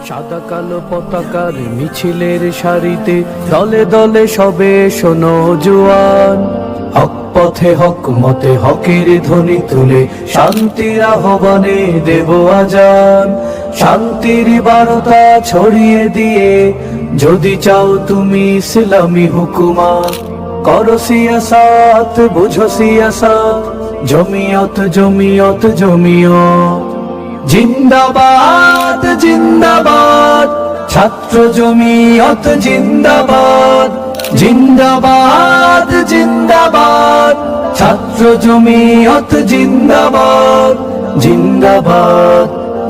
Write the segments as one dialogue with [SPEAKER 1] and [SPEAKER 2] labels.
[SPEAKER 1] সাদা কালো পতাকার মিছিলের সারিতে দলে দলে সবে শোনো জোয়ান, হক পথে হক মতে হকের ধ্বনি তুলে শান্তির আহ্বানে দেব আজান। শান্তির বার্তা ছড়িয়ে দিয়ে যদি চাও তুমি ইসলামী হুকুমত, করো সিয়াসাত বুঝো সিয়াসাত, জমিয়ত জমিয়ত জমিয়ত। জিন্দাবাদ জিন্দাবাদ ছাত্র জমিয়ত জিন্দাবাদ, জিন্দাবাদ জিন্দাবাদ ছাত্র জমিয়ত জিন্দাবাদ, জিন্দাবাদ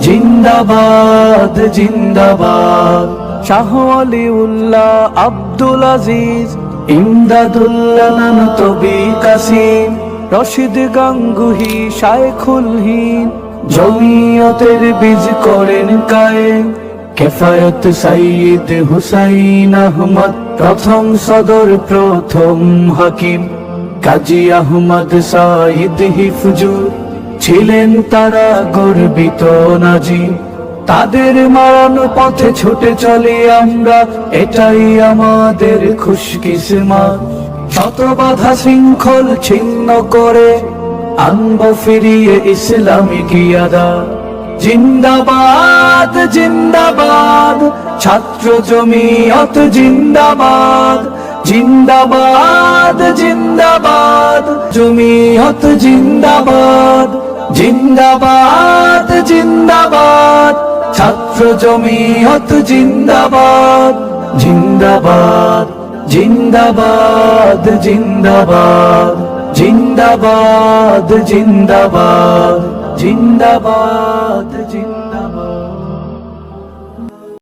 [SPEAKER 1] জিন্দাবাদ জিন্দাবাদ। শাহ ওয়ালিউল্লাহ আব্দুল আজিজ, ইমদাদুল্লাহ নানতবি কাসিম, রশিদ গাঙ্গুহি শায়খুল হিন্দ, জমিয়তের বীজ করেন কায়েম। কেফায়েত সাইয়্যিদ হুসাইন আহমদ প্রথম সদর প্রথম হাকিম, কাজী আহমদ সাইদ হিফজুর ছিলেন তারা গর্বিত নাজিম। তাদের মারণ পথে ছুটে চলি আমরা, এটাই আমাদের খুশকিসমত। শত বাধা শৃঙ্খল ছিন্ন করে আনবো ফিরিয়ে ইসলামী কিয়াদা। জিন্দাবাদ জিন্দাবাদ ছাত্র জমিয়ত জিন্দাবাদ, জিন্দাবাদ জিন্দাবাদ জমিয়ত জিন্দাবাদ, জিন্দাবাদ জিন্দাবাদ ছাত্র জমিয়ত জিন্দাবাদ, জিন্দাবাদ জিন্দাবাদ জিন্দাবাদ, জিন্দাবাদ জিন্দাবাদ জিন্দাবাদ জিন্দাবাদ।